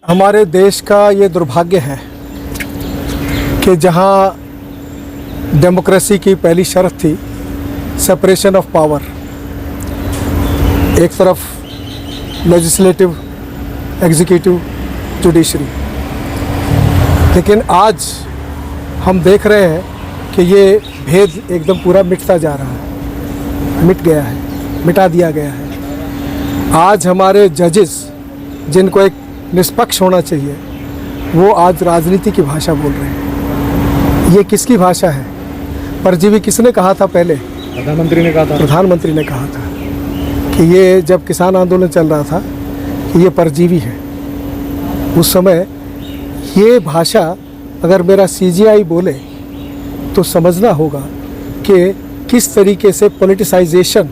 हमारे देश का ये दुर्भाग्य है कि जहाँ डेमोक्रेसी की पहली शर्त थी सेपरेशन ऑफ पावर, एक तरफ लेजिस्लेटिव, एग्जीक्यूटिव, जुडिशरी, लेकिन आज हम देख रहे हैं कि ये भेद एकदम पूरा मिटता जा रहा है, मिट गया है, मिटा दिया गया है। आज हमारे जजेस, जिनको एक निष्पक्ष होना चाहिए, वो आज राजनीति की भाषा बोल रहे हैं। ये किसकी भाषा है? परजीवी किसने कहा था पहले? प्रधानमंत्री ने कहा था। प्रधानमंत्री ने कहा था कि ये जब किसान आंदोलन चल रहा था कि ये परजीवी है। उस समय ये भाषा अगर मेरा सीजीआई बोले तो समझना होगा कि किस तरीके से पॉलिटिसाइजेशन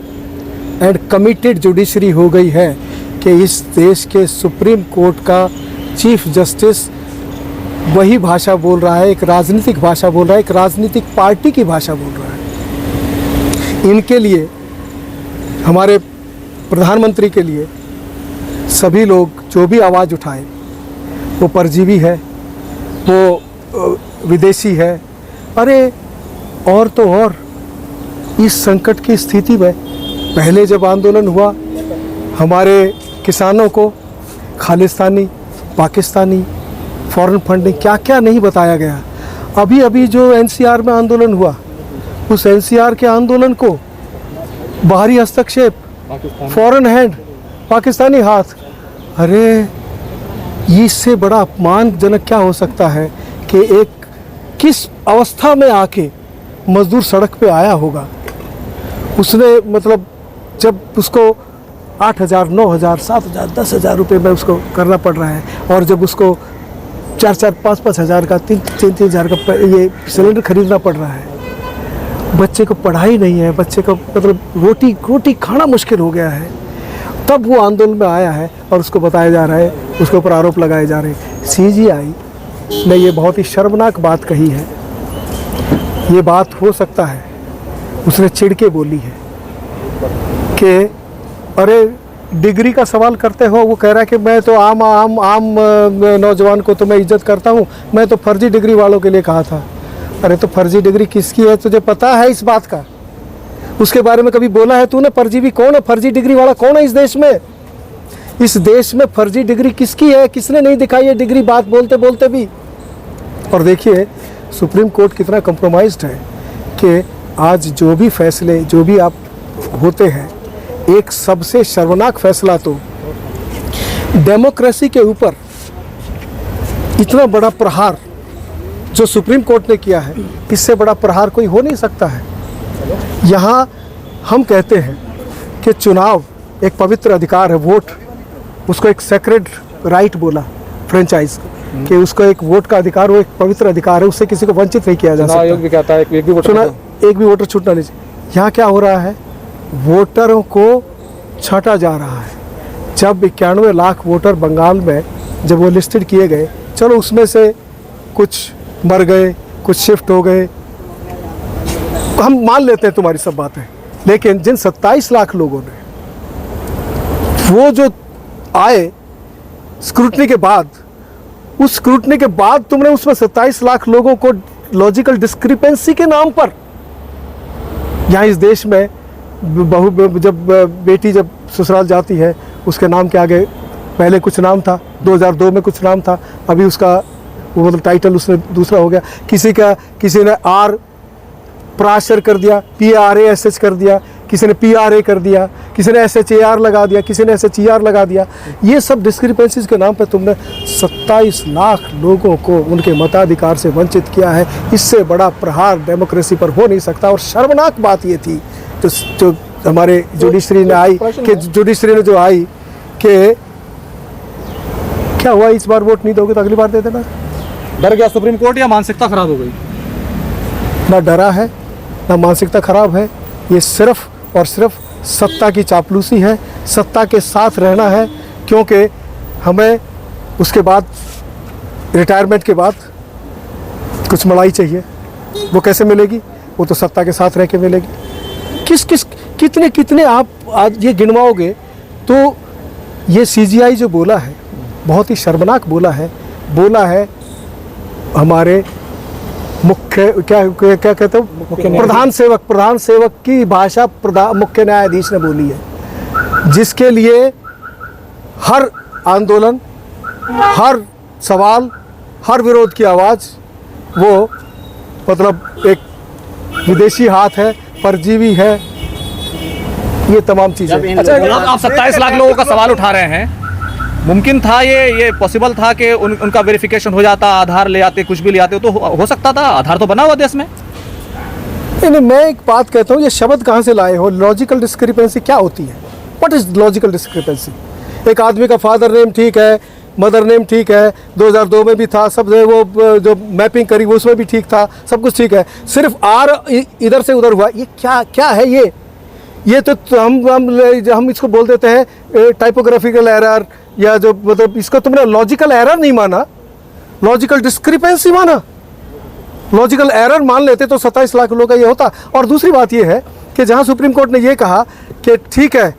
एंड कमिटेड जुडिशरी हो गई है कि इस देश के सुप्रीम कोर्ट का चीफ जस्टिस वही भाषा बोल रहा है, एक राजनीतिक भाषा बोल रहा है, एक राजनीतिक पार्टी की भाषा बोल रहा है। इनके लिए, हमारे प्रधानमंत्री के लिए सभी लोग जो भी आवाज़ उठाए वो परजीवी है, वो विदेशी है। अरे और तो और इस संकट की स्थिति में पहले जब आंदोलन हुआ, हमारे किसानों को खालिस्तानी, पाकिस्तानी, फॉरेन फंडिंग क्या क्या नहीं बताया गया। अभी अभी जो एनसीआर में आंदोलन हुआ, उस एनसीआर के आंदोलन को बाहरी हस्तक्षेप, फॉरेन हैंड, पाकिस्तानी हाथ। अरे इससे बड़ा अपमानजनक क्या हो सकता है कि एक किस अवस्था में आके मजदूर सड़क पे आया होगा। उसने मतलब जब उसको 8,000, 9,000, 7,000, 10,000 रुपये में उसको करना पड़ रहा है, और जब उसको 4,000, 5,000, 5,000 का, 3,000 का ये सिलेंडर खरीदना पड़ रहा है। बच्चे को पढ़ाई नहीं है, बच्चे को मतलब रोटी खाना मुश्किल हो गया है, तब वो आंदोलन में आया है और उसको बताया जा रहा है, उसके ऊपर आरोप लगाए जा रहे हैं। सीजीआई ने ये बहुत ही शर्मनाक बात कही है। ये बात हो सकता है उसने चिढ़ के बोली है कि अरे डिग्री का सवाल करते हो। वो कह रहा है कि मैं तो आम नौजवान को तो मैं इज्जत करता हूँ, मैं तो फर्जी डिग्री वालों के लिए कहा था। अरे तो फर्जी डिग्री किसकी है? तुझे पता है इस बात का? उसके बारे में कभी बोला है तूने? परजीवी कौन है? फर्जी डिग्री वाला कौन है इस देश में? इस देश में फर्जी डिग्री किसकी है? किसने नहीं दिखाई है डिग्री, बात बोलते बोलते भी। और देखिए सुप्रीम कोर्ट कितना कॉम्प्रोमाइज्ड है कि आज जो भी फैसले, जो भी आप होते हैं, एक सबसे शर्मनाक फैसला तो डेमोक्रेसी के ऊपर इतना बड़ा प्रहार जो सुप्रीम कोर्ट ने किया है, इससे बड़ा प्रहार कोई हो नहीं सकता है। यहाँ हम कहते हैं कि चुनाव एक पवित्र अधिकार है, वोट, उसको एक सेक्रेड राइट बोला फ्रेंचाइज कि उसको एक वोट का अधिकार, वो एक पवित्र अधिकार है, उससे किसी को वंचित नहीं किया जा सकता। आयोग भी कहता है एक भी वोटर छूटना नहीं चाहिए। यहाँ क्या हो रहा है? वोटरों को छांटा जा रहा है। जब 91 लाख वोटर बंगाल में जब वो लिस्टेड किए गए, चलो उसमें से कुछ मर गए, कुछ शिफ्ट हो गए, हम मान लेते हैं तुम्हारी सब बातें, लेकिन जिन 27 लाख लोगों ने वो जो आए स्क्रूटनी के बाद, उस स्क्रूटनी के बाद तुमने उसमें 27 लाख लोगों को लॉजिकल डिस्क्रिपेंसी के नाम पर, यहाँ इस देश में जब बेटी जब ससुराल जाती है, उसके नाम के आगे पहले कुछ नाम था, 2002 में कुछ नाम था, अभी उसका वो मतलब टाइटल उसने दूसरा हो गया। किसी ने आर प्राशर कर दिया, PRASH कर दिया, किसी ने PRA कर दिया, किसी ने SHAR लगा दिया, किसी ने SHER लगा दिया। ये सब डिस्क्रिपेंसीज के नाम पे तुमने 27 लाख लोगों को उनके मताधिकार से वंचित किया है। इससे बड़ा प्रहार डेमोक्रेसी पर हो नहीं सकता। और शर्मनाक बात ये थी जो हमारे जुडिशरी ने आई कि जुडिशरी ने जो आई कि क्या हुआ, इस बार वोट नहीं दोगे तो अगली बार दे देना। डर गया सुप्रीम कोर्ट या मानसिकता खराब हो गई? ना डरा है, ना मानसिकता खराब है। ये सिर्फ और सिर्फ सत्ता की चापलूसी है, सत्ता के साथ रहना है, क्योंकि हमें उसके बाद रिटायरमेंट के बाद कुछ मलाई चाहिए। वो कैसे मिलेगी? वो तो सत्ता के साथ रह के मिलेगी। कितने आप आज ये गिनवाओगे तो ये सीजीआई जो बोला है बहुत ही शर्मनाक बोला है हमारे मुख्य क्या कहते हो प्रधान सेवक की भाषा मुख्य न्यायाधीश ने बोली है, जिसके लिए हर आंदोलन, हर सवाल, हर विरोध की आवाज़ वो मतलब एक विदेशी हाथ है, परजीवी है, ये तमाम चीज़ें। अच्छा, आप 27 लाख लोगों का सवाल उठा रहे हैं, मुमकिन था ये पॉसिबल था कि उनका वेरिफिकेशन हो जाता, आधार ले आते, कुछ भी ले आते तो हो सकता था? आधार तो बना हुआ देश में। नहीं, मैं एक बात कहता हूँ, ये शब्द कहाँ से लाए हो? लॉजिकल डिस्क्रिपेंसी क्या होती है? What is logical discrepancy? एक आदमी का फादर नेम ठीक है, मदर नेम ठीक है, 2002 में भी था, सब वो जो मैपिंग करी वो उसमें भी ठीक था, सब कुछ ठीक है, सिर्फ आर इधर से उधर हुआ, ये क्या है ये तो हम इसको बोल देते हैं टाइपोग्राफिकल एरर, या जो मतलब इसको तुमने लॉजिकल एरर नहीं माना, लॉजिकल डिस्क्रिपेंसी माना। लॉजिकल एरर मान लेते तो 27 लाख लोगों का ये होता। और दूसरी बात ये है कि जहां सुप्रीम कोर्ट ने ये कहा कि ठीक है,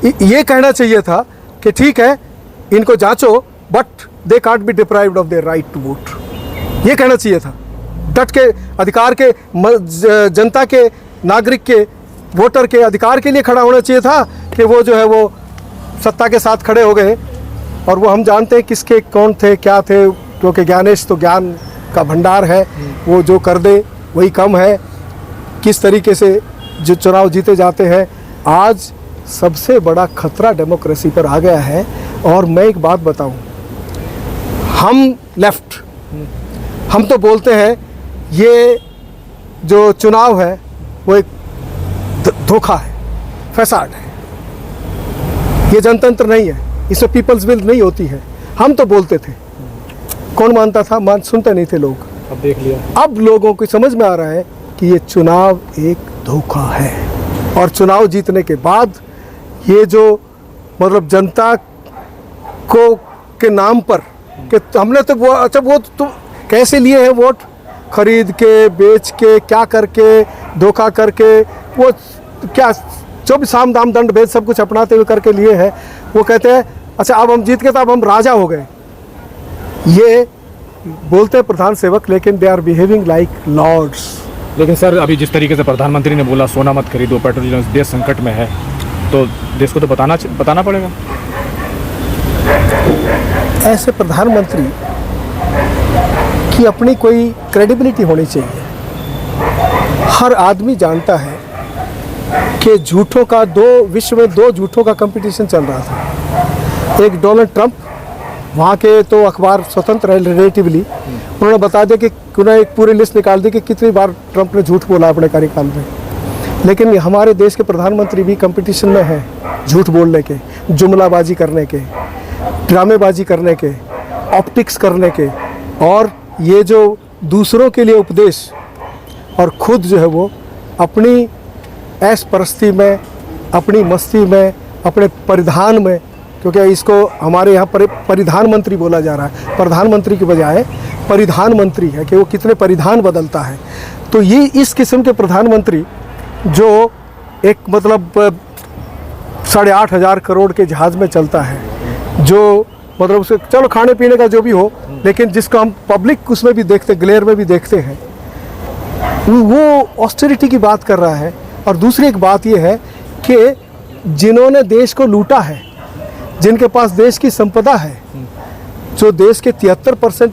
ये कहना चाहिए था कि ठीक है इनको जांचो, but they can't be deprived of their right to vote, ये कहना चाहिए था। डट के अधिकार के, जनता के, नागरिक के, वोटर के अधिकार के लिए खड़ा होना चाहिए था कि वो जो है वो सत्ता के साथ खड़े हो गए। और वो हम जानते हैं किसके कौन थे, क्या थे, क्योंकि ज्ञानेश तो ज्ञान का भंडार है, वो जो कर दे वही कम है। किस तरीके से जो चुनाव जीते जाते हैं, आज सबसे बड़ा खतरा डेमोक्रेसी पर आ गया है। और मैं एक बात बताऊं, हम लेफ्ट, हम तो बोलते हैं ये जो चुनाव है वो एक धोखा है, फैसाड है, ये जनतंत्र नहीं है, इसमें पीपल्स विल नहीं होती है। हम तो बोलते थे, कौन मानता था? सुनते नहीं थे लोग। अब देख लिया, अब लोगों को समझ में आ रहा है कि ये चुनाव एक धोखा है। और चुनाव जीतने के बाद ये जो मतलब जनता को के नाम पर कि हमने तो वो, अच्छा वो तुम कैसे लिए हैं वोट? खरीद के, बेच के, क्या करके, धोखा करके, वो क्या जो भी साम दाम दंड भेद सब कुछ अपनाते हुए करके लिए हैं। वो कहते हैं अच्छा अब हम जीत गए तो अब हम राजा हो गए। ये बोलते हैं प्रधान सेवक, लेकिन they are behaving like lords. लेकिन सर अभी जिस तरीके से प्रधानमंत्री ने बोला सोना मत खरीदो, पेट्रोल डीजल देश संकट में है, तो देश को तो बताना पड़ेगा। ऐसे प्रधानमंत्री की अपनी कोई क्रेडिबिलिटी होनी चाहिए। हर आदमी जानता है कि झूठों का विश्व में दो झूठों का कंपटीशन चल रहा था। एक डोनाल्ड ट्रंप, वहाँ के तो अखबार स्वतंत्र है रिलेटिवली, उन्होंने बता दिया कि उन्होंने एक पूरी लिस्ट निकाल दी कि कितनी बार ट्रंप ने झूठ बोला अपने कार्यकाल में। लेकिन हमारे देश के प्रधानमंत्री भी कंपटीशन में है झूठ बोलने के, जुमलाबाजी करने के, ड्रामेबाजी करने के, ऑप्टिक्स करने के, और ये जो दूसरों के लिए उपदेश, और खुद जो है वो अपनी ऐश परस्ती में, अपनी मस्ती में, अपने परिधान में, क्योंकि इसको हमारे यहाँ पर परिधान मंत्री बोला जा रहा है, प्रधानमंत्री के बजाय परिधान मंत्री है कि वो कितने परिधान बदलता है। तो ये इस किस्म के प्रधानमंत्री जो एक मतलब 8,500 करोड़ के जहाज़ में चलता है, जो मतलब उसे चलो खाने पीने का जो भी हो, लेकिन जिसको हम पब्लिक उसमें भी देखते, ग्लेयर में भी देखते हैं, वो ऑस्टेरिटी की बात कर रहा है। और दूसरी एक बात ये है कि जिन्होंने देश को लूटा है, जिनके पास देश की संपदा है, जो देश के 73%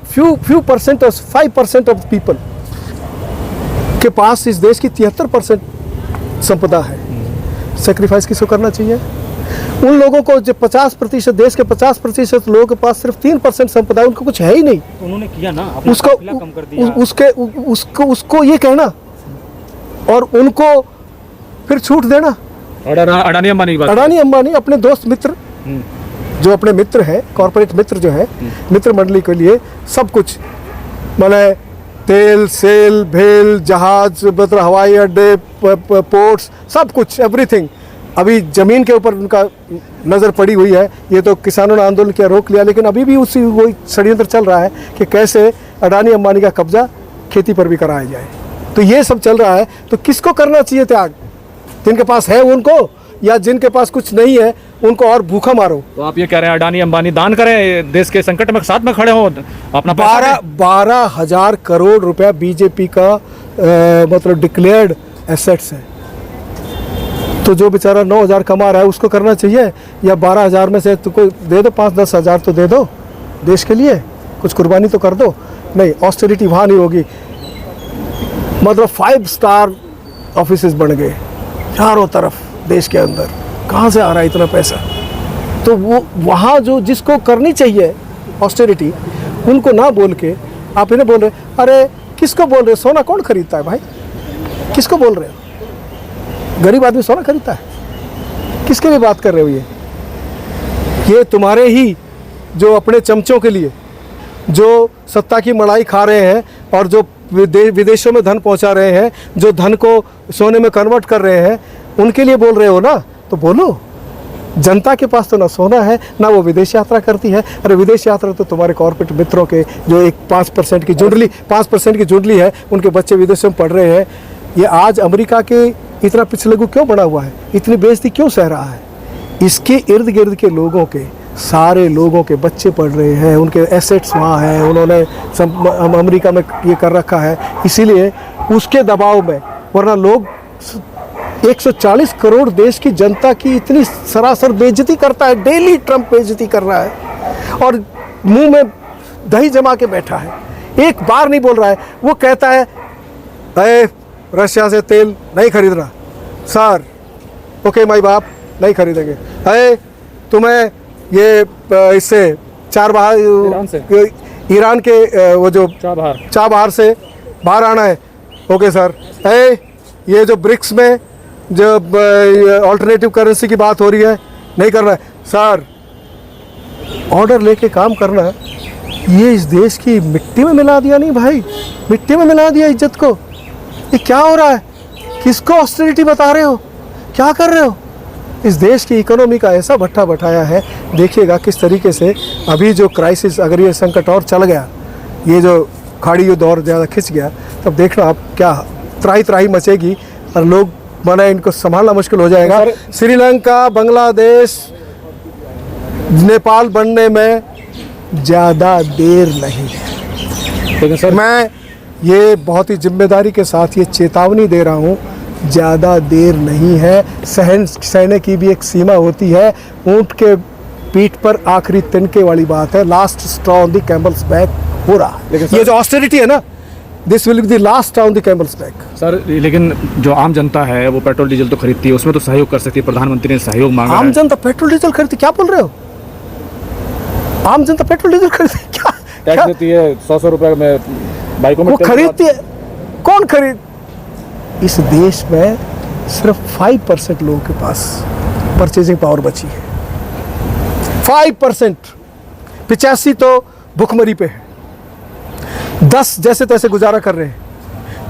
फ्यू परसेंट और 5% ऑफ पीपल के पास इस देश की 73% संपदा है, सेक्रीफाइस किसको करना चाहिए? उन लोगों को जो 50%, देश के 50% लोगों के पास सिर्फ 3% संपदा है, उनको कुछ है ही नहीं। उन्होंने किया ना, उसको कम कर दिया। उसको ये कहना और उनको फिर छूट देना। अडानी अंबानी की बात, अडानी अंबानी अपने दोस्त मित्र, जो अपने मित्र हैं, कॉर्पोरेट मित्र जो है, मित्र मंडली के लिए सब कुछ, मतलब तेल, सेल, भेल, जहाज, मतलब हवाई अड्डे, पोर्ट्स, सब कुछ, एवरीथिंग। अभी ज़मीन के ऊपर उनका नज़र पड़ी हुई है। ये तो किसानों ने आंदोलन किया, रोक लिया, लेकिन अभी भी उसी वही षड्यंत्र चल रहा है कि कैसे अडानी अंबानी का कब्जा खेती पर भी कराया जाए। तो ये सब चल रहा है। तो किसको करना चाहिए त्याग? जिनके पास है उनको, या जिनके पास कुछ नहीं है उनको और भूखा मारो। तो आप ये कह रहे हैं अडानी अंबानी दान करें, देश के संकट में साथ में खड़े हों, अपना पैसा दें? 12,000 करोड़ रुपया बीजेपी का मतलब डिक्लेयर्ड एसेट्स है। तो जो बेचारा 9,000 कमा रहा है उसको करना चाहिए, या 12,000 में से तो कोई दे दो, 5-10 हज़ार तो दे दो देश के लिए, कुछ कुर्बानी तो कर दो। नहीं, ऑस्टेरिटी वहाँ नहीं होगी। मतलब 5 स्टार ऑफिसेज बन गए चारों तरफ देश के अंदर, कहाँ से आ रहा है इतना पैसा? तो वो वहाँ जो जिसको करनी चाहिए ऑस्टेरिटी, उनको ना बोल के आप इन्हें बोल रहे, अरे किसको बोल रहे? सोना कौन खरीदता है भाई? किसको बोल रहे हो? गरीब आदमी सोना खरीदता है? किसके लिए बात कर रहे हो? ये तुम्हारे ही जो अपने चमचों के लिए जो सत्ता की मलाई खा रहे हैं और जो विदेशों में धन पहुंचा रहे हैं, जो धन को सोने में कन्वर्ट कर रहे हैं, उनके लिए बोल रहे हो ना, तो बोलो। जनता के पास तो ना सोना है ना वो विदेश यात्रा करती है। अरे विदेश यात्रा तो तुम्हारे कॉर्पोरेट मित्रों के जो एक 5% की जुंडली है, उनके बच्चे विदेशों में पढ़ रहे हैं। ये आज अमेरिका के इतना पिछलगू क्यों बना हुआ है? इतनी बेइज्जती क्यों सह रहा है? इसके इर्द गिर्द के लोगों के, सारे लोगों के बच्चे पढ़ रहे हैं, उनके एसेट्स वहाँ हैं, उन्होंने अमेरिका में ये कर रखा है, इसीलिए उसके दबाव में। वरना लोग 140 करोड़ देश की जनता की इतनी सरासर बेइज्जती करता है। डेली ट्रंप बेइज्जती कर रहा है और मुंह में दही जमा के बैठा है, एक बार नहीं बोल रहा है। वो कहता है अरे रशिया से तेल नहीं खरीदना सर, ओके माई बाप नहीं खरीदेंगे। अरे तुम्हें ये इससे ईरान के वो जो चाबहार से बाहर आना है, ओके सर। अरे ये जो ब्रिक्स में जो ऑल्टरनेटिव करेंसी की बात हो रही है, नहीं करना है सर। ऑर्डर लेके काम करना है। ये इस देश की मिट्टी में मिला दिया। नहीं भाई, मिट्टी में मिला दिया इज्जत को। ये क्या हो रहा है? किसको ऑस्टेरिटी बता रहे हो? क्या कर रहे हो? इस देश की इकोनॉमी का ऐसा भट्ठा बैठाया है। देखिएगा किस तरीके से अभी जो क्राइसिस, अगर ये संकट और चल गया, ये जो खाड़ी युद्ध और ज़्यादा खिंच गया, तब देखना आप क्या त्राही त्राही मचेगी और लोग माने इनको संभालना मुश्किल हो जाएगा। श्रीलंका, बांग्लादेश, नेपाल बनने में ज़्यादा देर नहीं है। लेकिन सर मैं ये बहुत ही जिम्मेदारी के साथ ये चेतावनी दे रहा हूँ, ज़्यादा देर नहीं है। सहने की भी एक सीमा होती है। ऊँट के पीठ पर आखिरी तिनके वाली बात है। Last straw on the camel's back हो रहा है। ये जो ऑस्टेरिटी है ना, this will be the last straw on the camel's back. Sir लेकिन जो आम जनता है वो पेट्रोल डीजल तो खरीदती है, उसमें तो सहयोग कर सकती है। प्रधानमंत्री ने सहयोग मांगा है। आम जनता पेट्रोल डीजल खरीदती? क्या बोल रहे हो? आम जनता पेट्रोल डीजल खरीदती? क्या टैक्स देती है 100 रुपए में बाइकों में, वो खरीदती है। कौन खरीद? इस देश में सिर्फ 5% लोगों के पास परचेजिंग पावर बची है। 5%। 85 तो भुखमरी पे है। 10 जैसे तैसे गुजारा कर रहे हैं।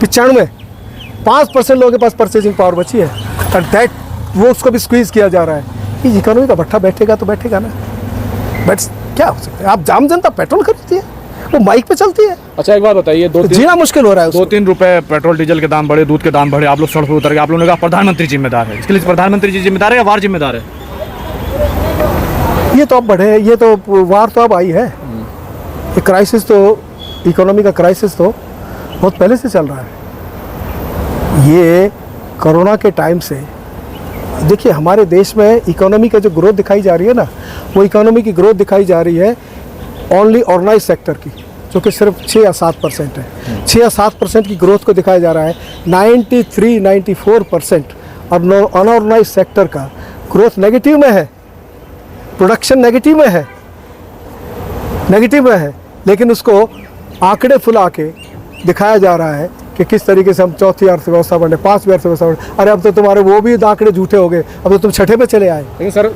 95 5% लोगों के पास परचेजिंग पावर बची है और दैट वो उसको भी स्क्वीज किया जा रहा है। ये इकोनॉमी का भट्ठा बैठेगा तो बैठेगा ना। बट क्या हो सकता है? आप आम जनता पेट्रोल खरीदती है, वो माइक पे चलती है। अच्छा एक बात बताइए, जीना मुश्किल हो रहा है। 2-3 रुपए पेट्रोल डीजल के दाम बढ़े, दूध के दाम बढ़े, आप लोग सड़क पर उतर गए, आप लोगों ने कहा प्रधानमंत्री जिम्मेदार है। इसके लिए प्रधानमंत्री जी जिम्मेदार है या वार जिम्मेदार है? ये तो अब बढ़े, ये तो वार तो अब आई है। ये क्राइसिस तो, इकोनॉमी का क्राइसिस तो बहुत पहले से चल रहा है। ये कोरोना के टाइम से देखिए हमारे देश में इकोनॉमी का जो ग्रोथ दिखाई जा रही है ना, वो इकोनॉमी की ग्रोथ दिखाई जा रही है ओनली ऑर्गेनाइज सेक्टर की, जो कि सिर्फ 6 या 7% है। 6 या 7% की ग्रोथ को दिखाया जा रहा है। 93-94% और अनऑर्गेनाइज सेक्टर का ग्रोथ नेगेटिव में है, प्रोडक्शन नेगेटिव में है, लेकिन उसको आंकड़े फुला के दिखाया जा रहा है कि किस तरीके से हम चौथी अर्थव्यवस्था बने, 5वीं अर्थव्यवस्था बने। अरे अब तो तुम्हारे वो भी आंकड़े झूठे हो गए, अब तो तुम छठे पे चले आए। लेकिन सर